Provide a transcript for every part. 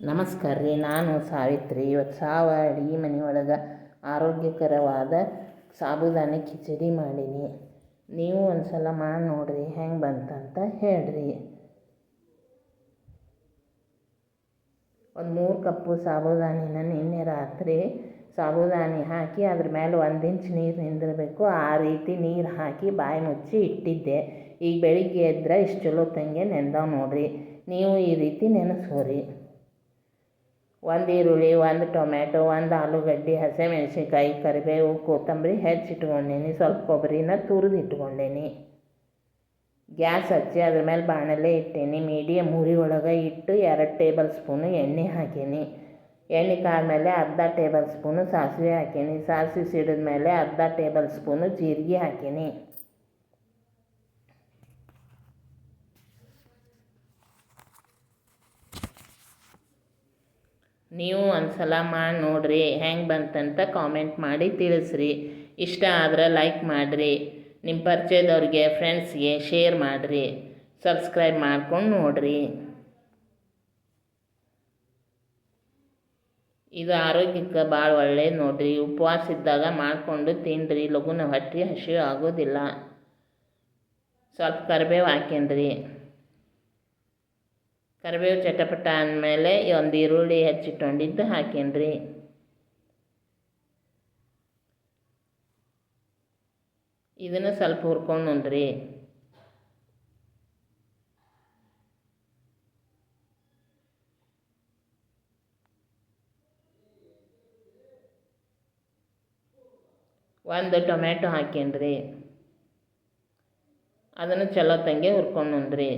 ನಮಸ್ಕಾರ ರೀ. ನಾನು ಸಾವಿತ್ರಿ. ಇವತ್ತು ಅಡುಗೆ ಮನೆ ಒಳಗೆ ಆರೋಗ್ಯಕರವಾದ ಸಾಬುದಾನಿ ಖಿಚಡಿ ಮಾಡೀನಿ. ನೀವು ಒಂದು ಸಲ ಮಾಡಿ ನೋಡಿರಿ, ಹೆಂಗೆ ಬಂತಂತ ಹೇಳ್ರಿ. ಒಂದು 3 ಕಪ್ಪು ಸಾಬುದಾನಿನ ನಿನ್ನೆ ರಾತ್ರಿ ಸಾಬುದಾನಿ ಹಾಕಿ ಅದ್ರ ಮೇಲೆ 1 ಇಂಚ್ ನೀರು ನಿಂದಿರಬೇಕು. ಆ ರೀತಿ ನೀರು ಹಾಕಿ ಬಾಯಿ ಮುಚ್ಚಿ ಇಟ್ಟಿದ್ದೆ. ಈಗ ಬೆಳಿಗ್ಗೆ ಎದ್ರೆ ಇಷ್ಟು ಚಲೋ ತಂಗೆ ನೆಂದಾವ ನೋಡಿರಿ. ನೀವು ಈ ರೀತಿ ನೆನೆಸೋರಿ. 1 ಈರುಳ್ಳಿ, 1 ಟೊಮ್ಯಾಟೊ, 1 ಆಲೂಗಡ್ಡೆ, ಹಸಿಮೆಣ್ಸಿನ್ಕಾಯಿ, ಕರಿಬೇವು, ಕೊತ್ತಂಬರಿ ಹೆಚ್ಚಿಟ್ಕೊಂಡೇನಿ. ಸ್ವಲ್ಪ ಕೊಬ್ಬರಿನ ತುರಿದು ಇಟ್ಕೊಂಡೇನಿ. ಗ್ಯಾಸ್ ಹಚ್ಚಿ ಅದ್ರ ಮೇಲೆ ಬಾಣಲೆ ಇಟ್ಟೇನಿ. ಮೀಡಿಯಮ್ ಉರಿ ಒಳಗೆ ಇಟ್ಟು 2 ಟೇಬಲ್ ಸ್ಪೂನು ಎಣ್ಣೆ ಹಾಕೀನಿ. ಎಣ್ಣೆ ಕಾದ್ಮೇಲೆ ಅರ್ಧ ಟೇಬಲ್ ಸ್ಪೂನು ಸಾಸಿವೆ ಹಾಕೀನಿ. ಸಾಸಿವೆ ಸಿಡಿದ ಮೇಲೆ ಅರ್ಧ ಟೇಬಲ್ ಸ್ಪೂನು ಜೀರಿಗೆ ಹಾಕೀನಿ. ನೀವು ಒಂದು ಸಲ ಮಾಡಿ ನೋಡಿರಿ, ಹೆಂಗೆ ಬಂತಂತ ಕಾಮೆಂಟ್ ಮಾಡಿ ತಿಳಿಸ್ರಿ. ಇಷ್ಟ ಆದ್ರೆ ಲೈಕ್ ಮಾಡಿರಿ. ನಿಮ್ಮ ಪರಿಚಯದವ್ರಿಗೆ, ಫ್ರೆಂಡ್ಸ್ಗೆ ಶೇರ್ ಮಾಡಿರಿ. ಸಬ್ಸ್ಕ್ರೈಬ್ ಮಾಡ್ಕೊಂಡು ನೋಡಿರಿ. ಇದು ಆರೋಗ್ಯಕ್ಕೆ ಭಾಳ ಒಳ್ಳೇದು ನೋಡಿರಿ. ಉಪವಾಸ ಇದ್ದಾಗ ಮಾಡಿಕೊಂಡು ತಿನ್ನಿರಿ. ಲಘುನ ಹೊಟ್ಟೆ ಹಸಿವು ಆಗೋದಿಲ್ಲ. ಸ್ವಲ್ಪ ಕರಿಬೇವು ಹಾಕೇನ್ರಿ. ಕರಿಬೇವು ಚಟಪಟ ಅಂದಮೇಲೆ 1 ಈರುಳ್ಳಿ ಹೆಚ್ಚಿಟ್ಕೊಂಡಿದ್ದು ಹಾಕೇನ್ರಿ. ಇದನ್ನು ಸ್ವಲ್ಪ ಹುರ್ಕೊಂಡು ಉಣ್ರಿ. ಒಂದು ಟೊಮ್ಯಾಟೊ ಹಾಕೇನ್ರಿ. ಅದನ್ನು ಚಲೋ ತಂಗೆ ಹುರ್ಕೊಂಡು ಉಣ್ರಿ.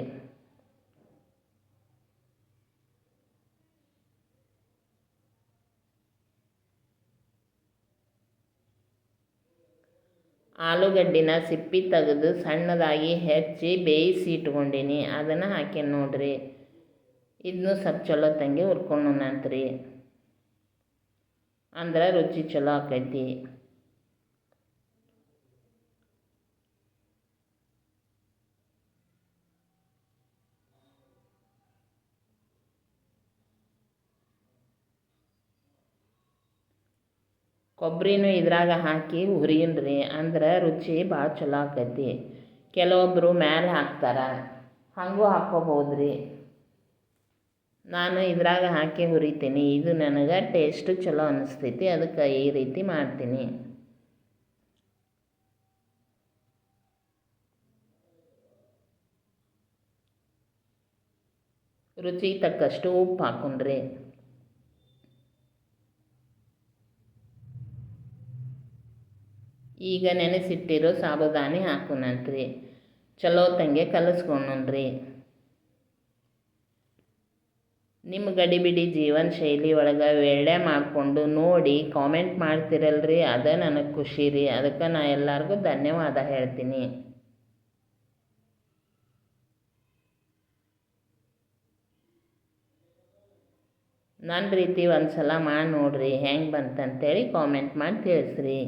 ಆಲೂಗಡ್ಡಿನ ಸಿಪ್ಪಿ ತೆಗೆದು ಸಣ್ಣದಾಗಿ ಹೆಚ್ಚಿ ಬೇಯಿಸಿ ಇಟ್ಕೊಂಡೀನಿ. ಅದನ್ನು ಹಾಕೇನಿ ನೋಡ್ರಿ. ಇದನ್ನು ಸ್ವಲ್ಪ ಚಲೋ ತಂಗೆ ಹುರ್ಕೊಂಡು ಉಣ್ಣಂತ್ರಿ. ಅಂದ್ರೆ ರುಚಿ ಚಲೋ ಆಕೈತಿ. ಕೊಬ್ಬರಿನೂ ಇದ್ರಾಗ ಹಾಕಿ ಹುರಿಯನ್ರಿ. ಅಂದ್ರೆ ರುಚಿ ಭಾಳ ಚಲೋ ಆಕೈತಿ. ಕೆಲವೊಬ್ಬರು ಮ್ಯಾಲೆ ಹಾಕ್ತಾರೆ, ಹಾಗೂ ಹಾಕ್ಕೋಬೋದ್ರಿ. ನಾನು ಇದ್ರಾಗ ಹಾಕಿ ಹುರಿತೀನಿ. ಇದು ನನಗೆ ಟೇಸ್ಟ್ ಚಲೋ ಅನ್ನಿಸ್ತೈತಿ, ಅದಕ್ಕೆ ಈ ರೀತಿ ಮಾಡ್ತೀನಿ. ರುಚಿಗೆ ತಕ್ಕಷ್ಟು ಉಪ್ಪು ಹಾಕೊಂಡ್ರಿ. ಈಗ ನೆನೆಸಿಟ್ಟಿರೋ ಸಾಬುದಾನಿ ಹಾಕೋಣಂತ್ರಿ. ಚಲೋ ತಂಗೆ ಕಲಸ್ಕೊಂಡ್ರಿ. ನಿಮ್ಮ ಗಡಿಬಿಡಿ ಜೀವನ ಶೈಲಿ ಒಳಗೆ ಒಳ್ಳೆ ಮಾಡಿಕೊಂಡು ನೋಡಿ ಕಾಮೆಂಟ್ ಮಾಡ್ತಿರಲ್ರಿ, ಅದೇ ನನಗೆ ಖುಷಿ ರೀ. ಅದಕ್ಕೆ ನಾ ಎಲ್ಲರಿಗೂ ಧನ್ಯವಾದ ಹೇಳ್ತೀನಿ. ನನ್ನ ರೀತಿ ಒಂದು ಸಲ ಮಾಡಿ ನೋಡಿರಿ, ಹೆಂಗೆ ಬಂತಂತೇಳಿ ಕಾಮೆಂಟ್ ಮಾಡಿ ತಿಳಿಸ್ರಿ.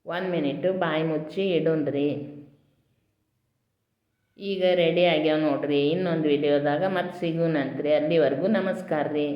ಒಂದು ಮಿನಿಟು ಬಾಯಿ ಮುಚ್ಚಿ ಇಡೋಣ್ರಿ. ಈಗ ರೆಡಿ ಆಗ್ಯಾವ ನೋಡ್ರಿ. ಇನ್ನೊಂದು ವಿಡಿಯೋದಾಗ ಮತ್ತೆ ಸಿಗೋಣಂತ್ರಿ. ಅಲ್ಲಿವರೆಗೂ ನಮಸ್ಕಾರ ರೀ.